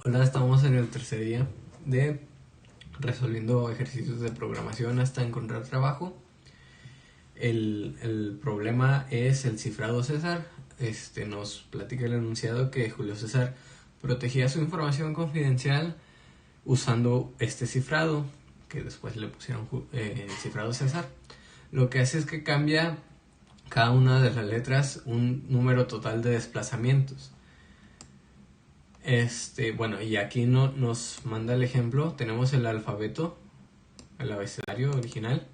Hola, estamos en el tercer día de resolviendo ejercicios de programación hasta encontrar trabajo. El problema es el cifrado César. Nos platica el enunciado que Julio César protegía su información confidencial usando este cifrado, que después le pusieron el cifrado César. Lo que hace es que cambia cada una de las letras un número total de desplazamientos. Y aquí nos manda el ejemplo. Tenemos el alfabeto, el abecedario original.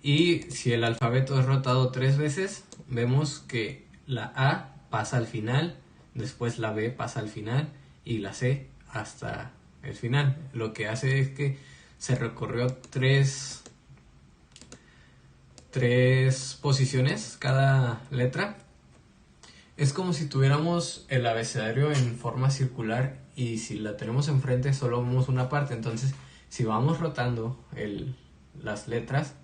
Y si el alfabeto es rotado 3 veces, vemos que la A pasa al final, después la B pasa al final y la C hasta el final. Lo que hace es que se recorrió tres posiciones cada letra. Es como si tuviéramos el abecedario en forma circular y si la tenemos enfrente solo vemos una parte. Entonces, si vamos rotando las letras,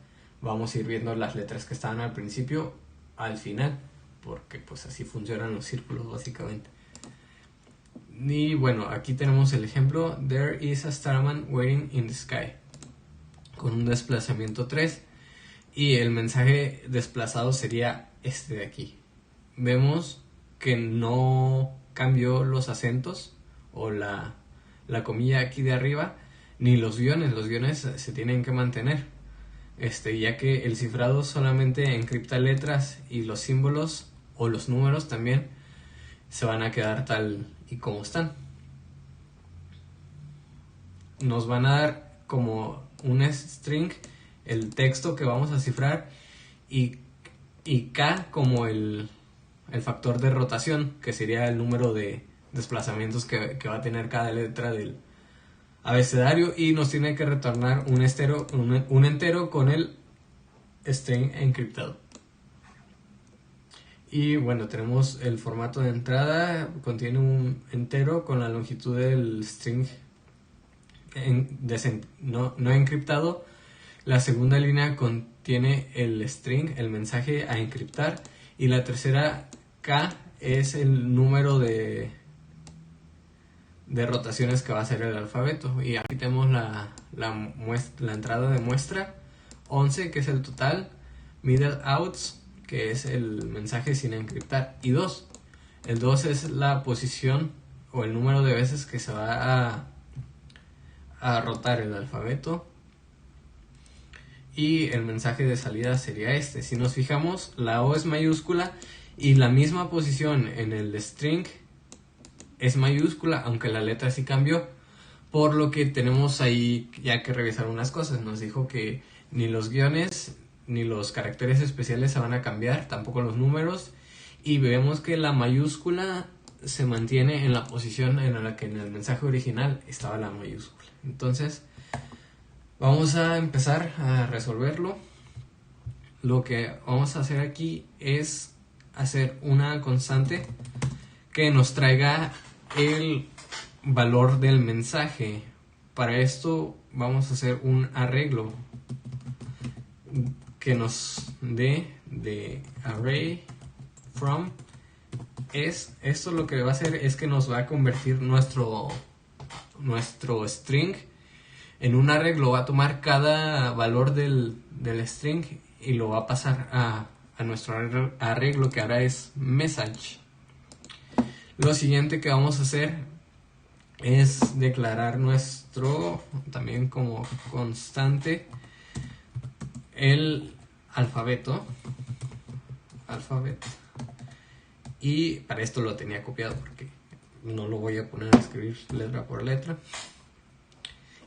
vamos a ir viendo las letras que estaban al principio al final, porque pues así funcionan los círculos básicamente. Y bueno, aquí tenemos el ejemplo: There is a starman waiting in the sky, con un desplazamiento 3, y el mensaje desplazado sería este de aquí. Vemos que no cambió los acentos o la comilla aquí de arriba, ni los guiones se tienen que mantener, ya que el cifrado solamente encripta letras y los símbolos o los números también se van a quedar tal y como están. Nos van a dar como un string el texto que vamos a cifrar y K como el factor de rotación, que sería el número de desplazamientos que va a tener cada letra del abecedario, y nos tiene que retornar un entero con el string encriptado. Y bueno, tenemos el formato de entrada, contiene un entero con la longitud del string no encriptado. La segunda línea contiene el string, el mensaje a encriptar, y la tercera K es el número de rotaciones que va a hacer el alfabeto. Y aquí tenemos la entrada de muestra 11, que es el total, middle outs, que es el mensaje sin encriptar, y 2. El 2 es la posición o el número de veces que se va a rotar el alfabeto. Y el mensaje de salida sería este. Si nos fijamos, la O es mayúscula y la misma posición en el string es mayúscula, aunque la letra sí cambió. Por lo que tenemos ahí ya que revisar unas cosas. Nos dijo que ni los guiones ni los caracteres especiales se van a cambiar, tampoco los números. Y vemos que la mayúscula se mantiene en la posición en la que en el mensaje original estaba la mayúscula. Entonces, vamos a empezar a resolverlo. Lo que vamos a hacer aquí es hacer una constante que nos traiga el valor del mensaje. Para esto vamos a hacer un arreglo que nos dé de array from esto. Lo que va a hacer es que nos va a convertir nuestro string en un arreglo. Va a tomar cada valor del string y lo va a pasar a nuestro arreglo, que ahora es message. Lo siguiente que vamos a hacer es declarar también como constante, el alfabeto. Y para esto lo tenía copiado porque no lo voy a poner a escribir letra por letra.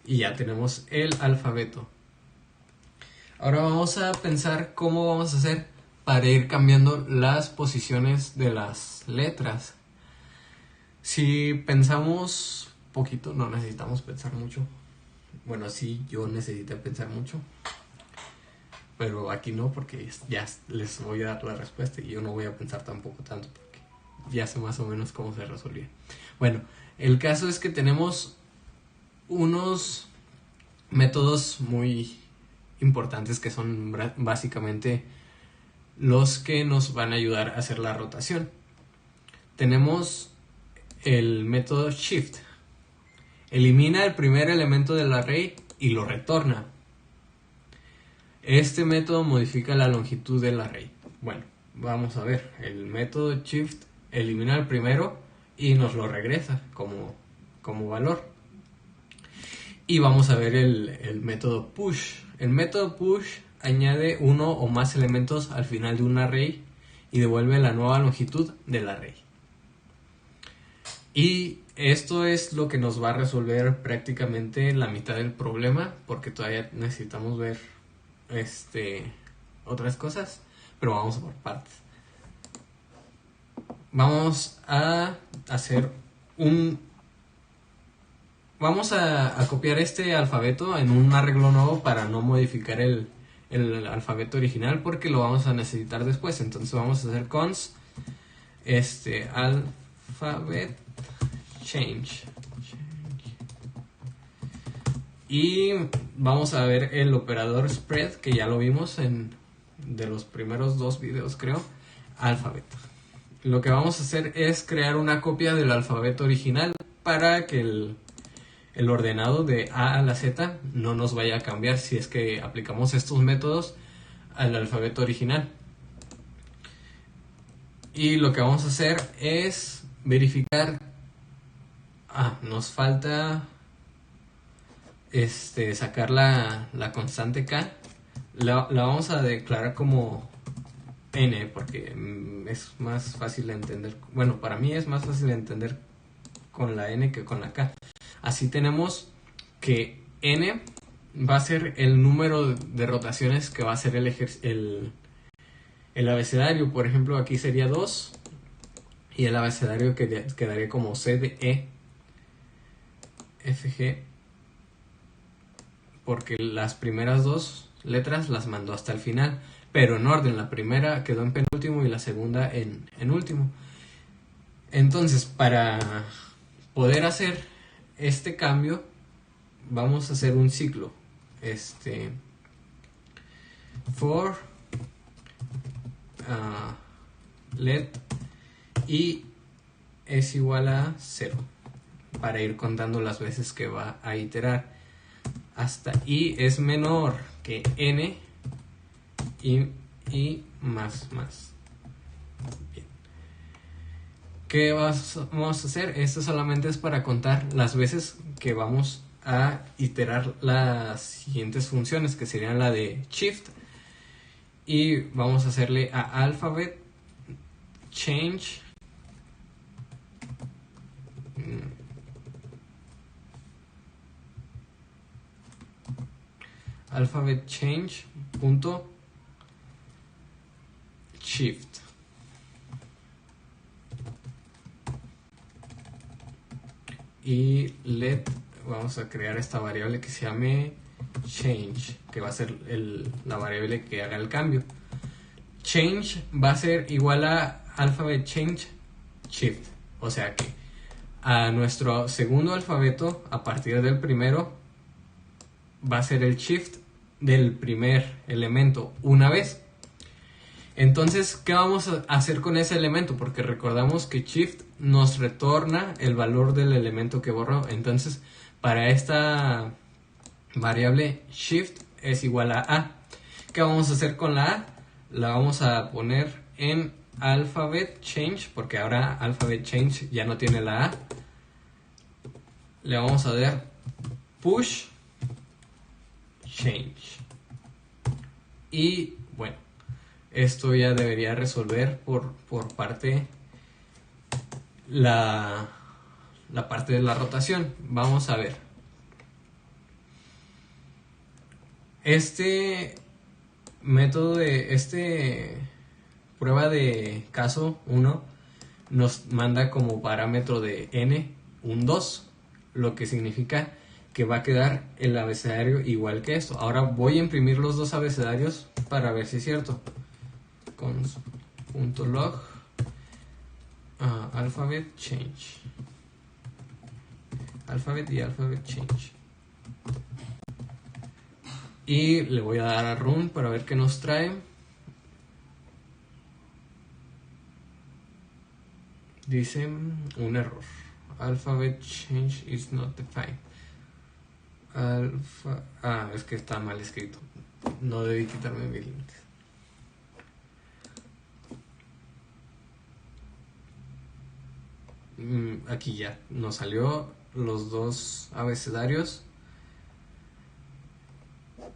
Y ya tenemos el alfabeto. Ahora vamos a pensar cómo vamos a hacer para ir cambiando las posiciones de las letras. Si pensamos poquito, no necesitamos pensar mucho. Bueno, sí, yo necesité pensar mucho, pero aquí no, porque ya les voy a dar la respuesta y yo no voy a pensar tampoco tanto, porque ya sé más o menos cómo se resolvía. Bueno, el caso es que tenemos unos métodos muy importantes que son básicamente los que nos van a ayudar a hacer la rotación. Tenemos el método shift. Elimina el primer elemento del array y lo retorna. Este método modifica la longitud del array. Bueno, vamos a ver. El método shift elimina el primero y nos lo regresa como valor. Y vamos a ver el método push. El método push añade uno o más elementos al final de un array y devuelve la nueva longitud del array. Y esto es lo que nos va a resolver prácticamente la mitad del problema, porque todavía necesitamos ver otras cosas, pero vamos por partes. Vamos a hacer Vamos a copiar este alfabeto en un arreglo nuevo para no modificar el alfabeto original, porque lo vamos a necesitar después. Entonces vamos a hacer const alphabet change. Y vamos a ver el operador spread, que ya lo vimos de los primeros 2 videos, creo. Alfabeto. Lo que vamos a hacer es crear una copia del alfabeto original para que el ordenado de A a la Z no nos vaya a cambiar si es que aplicamos estos métodos al alfabeto original. Y lo que vamos a hacer es verificar. Nos falta sacar la constante K. La vamos a declarar como N, porque es más fácil de entender. Bueno, para mí es más fácil de entender con la N que con la K. Así tenemos que N va a ser el número de rotaciones que va a hacer el abecedario. Por ejemplo, aquí sería 2 y el abecedario quedaría como C, D, E, F, G, porque las primeras 2 letras las mandó hasta el final, pero en orden. La primera quedó en penúltimo y la segunda en último. Entonces, para poder hacer este cambio, vamos a hacer un ciclo. For let y es igual a 0, para ir contando las veces que va a iterar hasta i es menor que n y más. Bien. ¿Qué vamos a hacer? Esto solamente es para contar las veces que vamos a iterar las siguientes funciones, que serían la de shift, y vamos a hacerle a alphabet change punto shift. Y let, vamos a crear esta variable que se llame change, que va a ser la variable que haga el cambio. Change va a ser igual a alphabet change shift, o sea que a nuestro segundo alfabeto, a partir del primero, va a ser el shift del primer elemento una vez. Entonces, ¿qué vamos a hacer con ese elemento? Porque recordamos que shift nos retorna el valor del elemento que borró. Entonces, para esta variable shift es igual a A. ¿Qué vamos a hacer con la A? La vamos a poner en alphabet change, porque ahora alphabet change ya no tiene la A. Le vamos a dar push change. Y bueno, esto ya debería resolver por parte la parte de la rotación. Vamos a ver. Este método de prueba de caso 1 nos manda como parámetro de n un 2, lo que significa que va a quedar el abecedario igual que esto. Ahora voy a imprimir los dos abecedarios para ver si es cierto. Const.log alphabet change, alphabet y alphabet change, y le voy a dar a run para ver qué nos trae. Dice un error. Alphabet change is not defined. Es que está mal escrito. No debí quitarme mis límites. Aquí ya nos salió los dos abecedarios.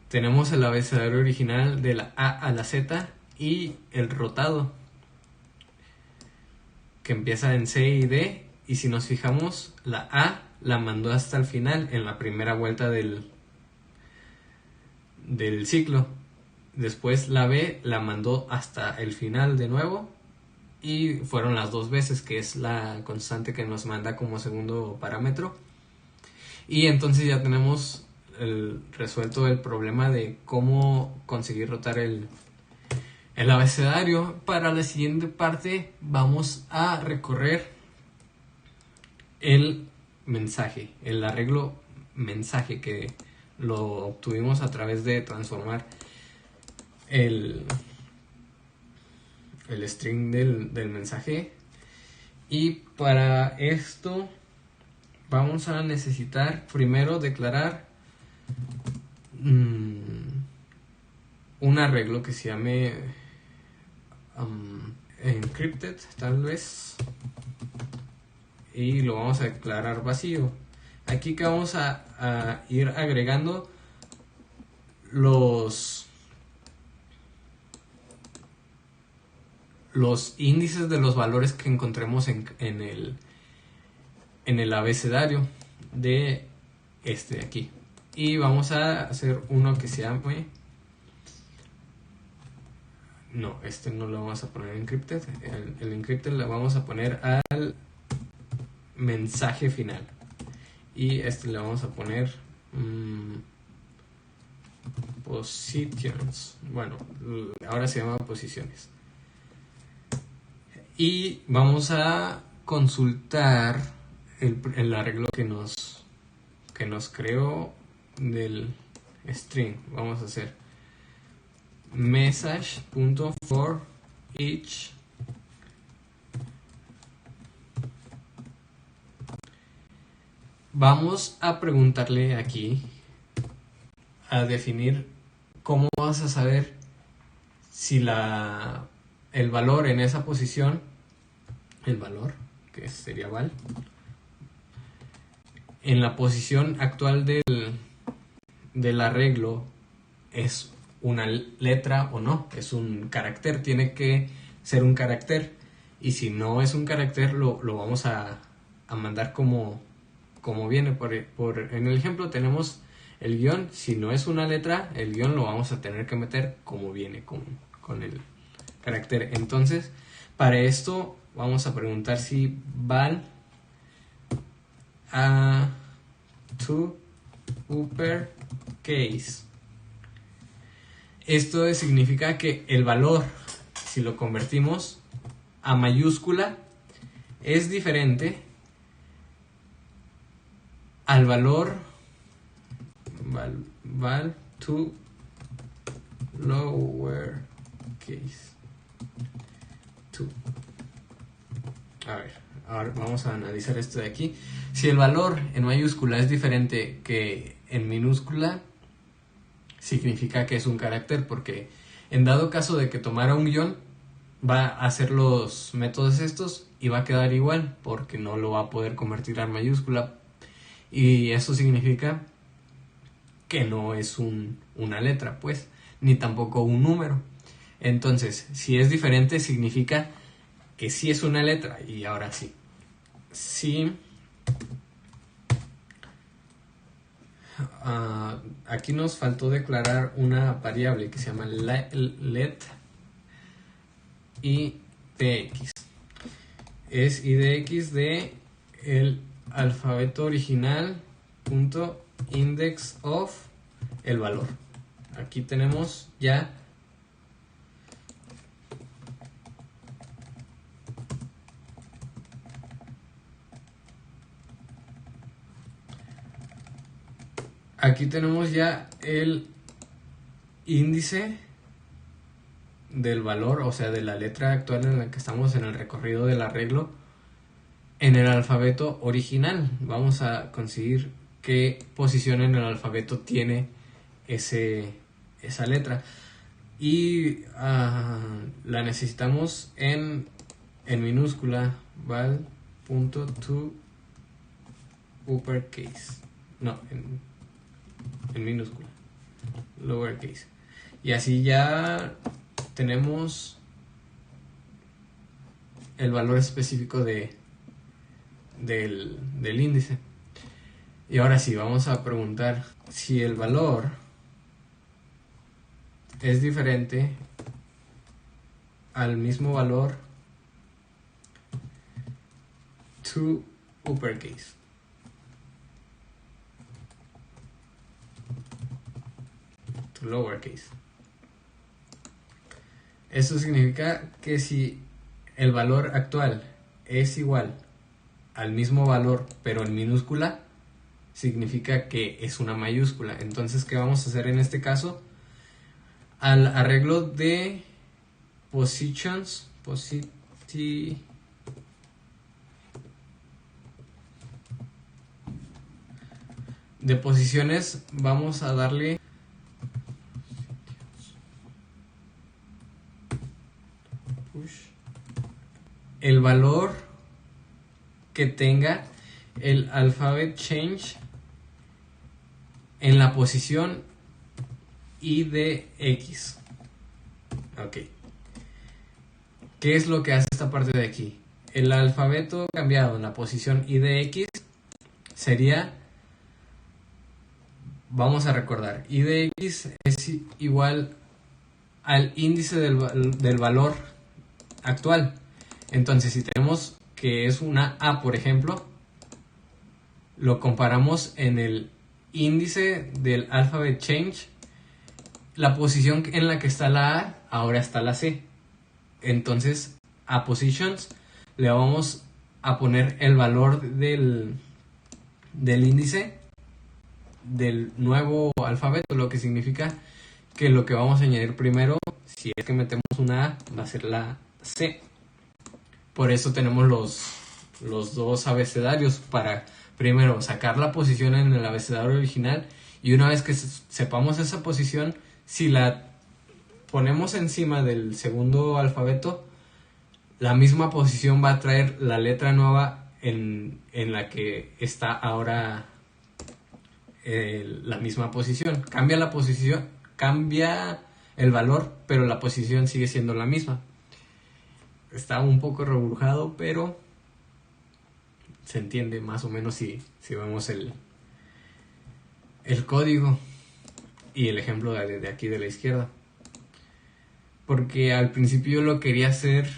Tenemos el abecedario original de la A a la Z y el rotado que empieza en C y D, y si nos fijamos, la A la mandó hasta el final en la primera vuelta del ciclo. Después la B la mandó hasta el final de nuevo, y fueron las dos veces, que es la constante que nos manda como segundo parámetro. Y entonces ya tenemos resuelto el problema de cómo conseguir rotar el abecedario. Para la siguiente parte vamos a recorrer el mensaje, el arreglo mensaje, que lo obtuvimos a través de transformar el string del mensaje. Y para esto vamos a necesitar primero declarar un arreglo que se llame encrypted, tal vez, y lo vamos a declarar vacío. Aquí que vamos a ir agregando los índices de los valores que encontremos en el abecedario de este de aquí. Y vamos a hacer uno que se llame... No, este no lo vamos a poner encrypted. El encrypted lo vamos a poner al mensaje final. Y este le vamos a poner positions. Bueno, ahora se llama posiciones. Y vamos a consultar el arreglo que nos creó del string. Vamos a hacer message.for each vamos a preguntarle aquí, a definir cómo vas a saber si el valor en esa posición, el valor que sería val, en la posición actual del arreglo es una letra o no, es un carácter, tiene que ser un carácter, y si no es un carácter lo vamos a mandar como viene. En el ejemplo tenemos el guión, si no es una letra, el guión lo vamos a tener que meter como viene con el carácter. Entonces, para esto vamos a preguntar si val a to uppercase. Esto significa que el valor, si lo convertimos a mayúscula, es diferente al valor val to lowercase 2. A ver, ahora vamos a analizar esto de aquí. Si el valor en mayúscula es diferente que en minúscula, significa que es un carácter, porque en dado caso de que tomara un guión, va a hacer los métodos estos y va a quedar igual, porque no lo va a poder convertir a mayúscula, y eso significa que no es una letra, pues, ni tampoco un número. Entonces, si es diferente, significa que sí es una letra. Y ahora sí, sí. Aquí nos faltó declarar una variable que se llama let idx. Es idx de el alfabeto original punto index of el valor. Aquí tenemos ya el índice del valor, o sea, de la letra actual en la que estamos en el recorrido del arreglo, en el alfabeto original. Vamos a conseguir qué posición en el alfabeto tiene esa letra. Y la necesitamos en minúscula, val.to uppercase. No, en minúscula, lowercase. Y así ya tenemos el valor específico del índice. Y ahora sí, vamos a preguntar si el valor es diferente al mismo valor to uppercase. To lowercase. Eso significa que si el valor actual es igual al mismo valor pero en minúscula, significa que es una mayúscula. Entonces, ¿qué vamos a hacer en este caso? Al arreglo de positions, de posiciones, vamos a darle el valor que tenga el alphabet change en la posición IDX. Ok. ¿Qué es lo que hace esta parte de aquí? El alfabeto cambiado en la posición IDX sería, vamos a recordar, IDX es igual al índice del valor actual. Entonces, si tenemos que es una A, por ejemplo, lo comparamos en el índice del alphabet change, la posición en la que está la A, ahora está la C. Entonces, a positions le vamos a poner el valor del índice del nuevo alfabeto, lo que significa que lo que vamos a añadir primero, si es que metemos una A, va a ser la C. Por eso tenemos los dos abecedarios, para primero sacar la posición en el abecedario original, y una vez que sepamos esa posición, si la ponemos encima del segundo alfabeto, la misma posición va a traer la letra nueva en la que está ahora la misma posición. Cambia la posición, cambia el valor, pero la posición sigue siendo la misma. Está un poco reburujado, pero se entiende más o menos si vemos el código y el ejemplo de aquí de la izquierda. Porque al principio yo lo quería hacer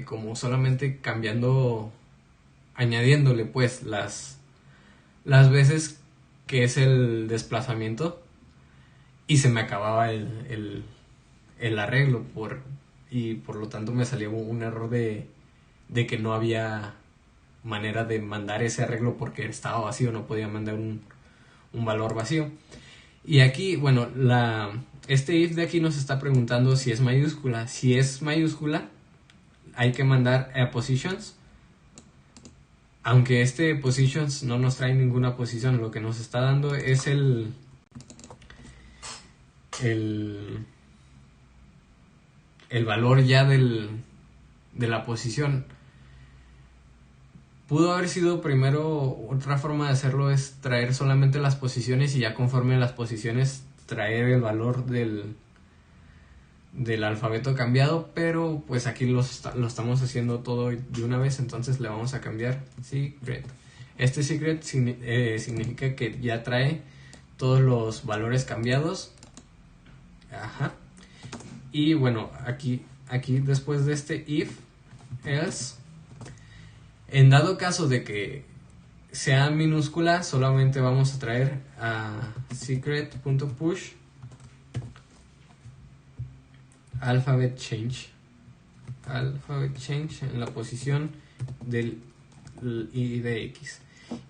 como solamente cambiando, añadiéndole pues las veces que es el desplazamiento, y se me acababa el arreglo y por lo tanto me salió un error de que no había manera de mandar ese arreglo porque estaba vacío, no podía mandar un valor vacío. Y aquí, bueno, este if de aquí nos está preguntando si es mayúscula. Si es mayúscula, hay que mandar a positions, aunque positions no nos trae ninguna posición. Lo que nos está dando es el valor ya de la posición. Pudo haber sido primero, otra forma de hacerlo es traer solamente las posiciones y ya conforme las posiciones traer el valor del alfabeto cambiado, pero pues aquí lo estamos haciendo todo de una vez, entonces le vamos a cambiar secret. Este secret significa que ya trae todos los valores cambiados. Ajá. Y bueno, aquí después de este if, else, en dado caso de que sea minúscula, solamente vamos a traer a secret.push alphabet change en la posición del IDX,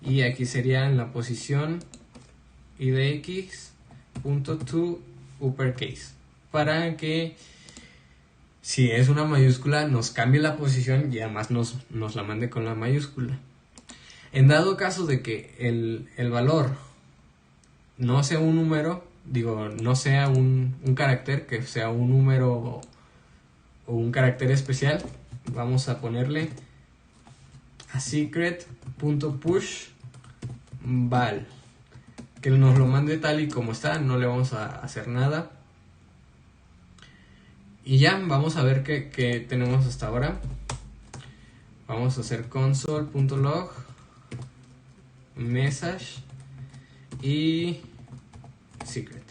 y aquí sería en la posición IDX.to uppercase, para que si es una mayúscula nos cambie la posición y además nos la mande con la mayúscula. En dado caso de que el valor no sea un número, digo, no sea un carácter, que sea un número o un carácter especial, vamos a ponerle a secret.push val, que nos lo mande tal y como está, no le vamos a hacer nada. Y ya, vamos a ver qué tenemos hasta ahora. Vamos a hacer console.log message y secret.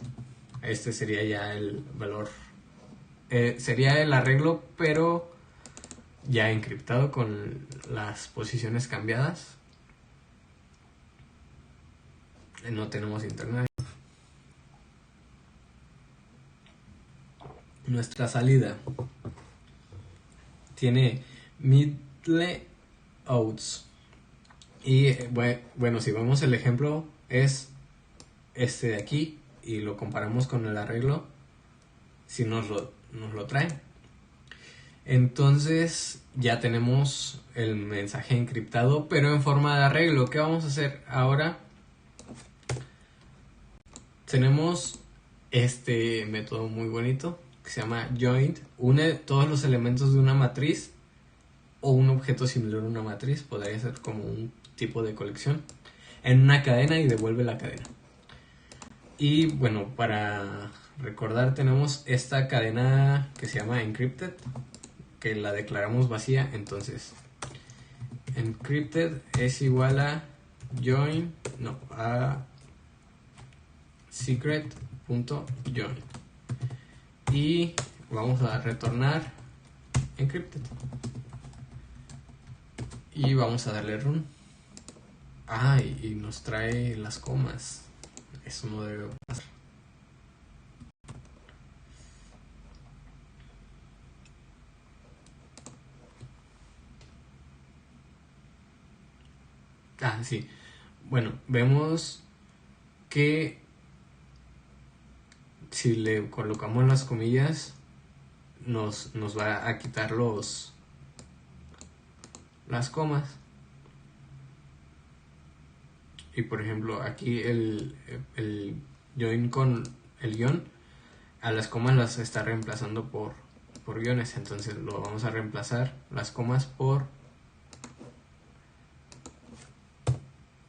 Este sería ya el valor. Sería el arreglo, pero ya encriptado con las posiciones cambiadas. No tenemos internet. Nuestra salida tiene middle outs. Y bueno, si vemos el ejemplo, es este de aquí y lo comparamos con el arreglo, si nos lo trae. Entonces ya tenemos el mensaje encriptado, pero en forma de arreglo. ¿Qué vamos a hacer ahora? Tenemos este método muy bonito que se llama joint. Une todos los elementos de una matriz o un objeto similar a una matriz, podría ser como un tipo de colección, en una cadena y devuelve la cadena. Y bueno, para recordar tenemos esta cadena que se llama encrypted, que la declaramos vacía. Entonces encrypted es igual a secret.join y vamos a retornar encrypted y vamos a darle run. Y nos trae las comas. Eso no debe pasar. Sí. Bueno, vemos que si le colocamos las comillas nos va a quitar las comas. Y por ejemplo aquí el join con el guión, a las comas las está reemplazando por guiones. Entonces lo vamos a reemplazar las comas por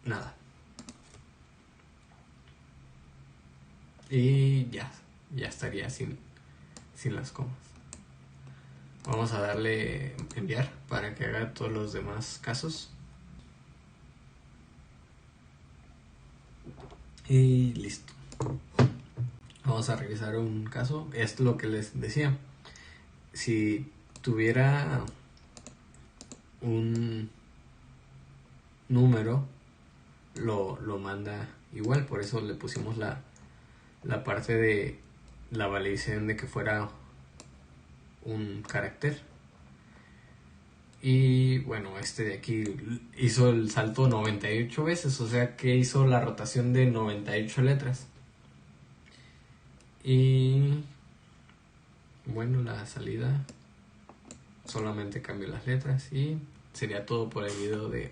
nada. Y ya estaría sin las comas. Vamos a darle enviar para que haga todos los demás casos. Y listo. Vamos a revisar un caso. Es lo que les decía. Si tuviera un número, lo manda igual. Por eso le pusimos la parte de la validación de que fuera un carácter. Y bueno, este de aquí hizo el salto 98 veces, o sea que hizo la rotación de 98 letras. Y bueno, la salida solamente cambió las letras y sería todo por el video de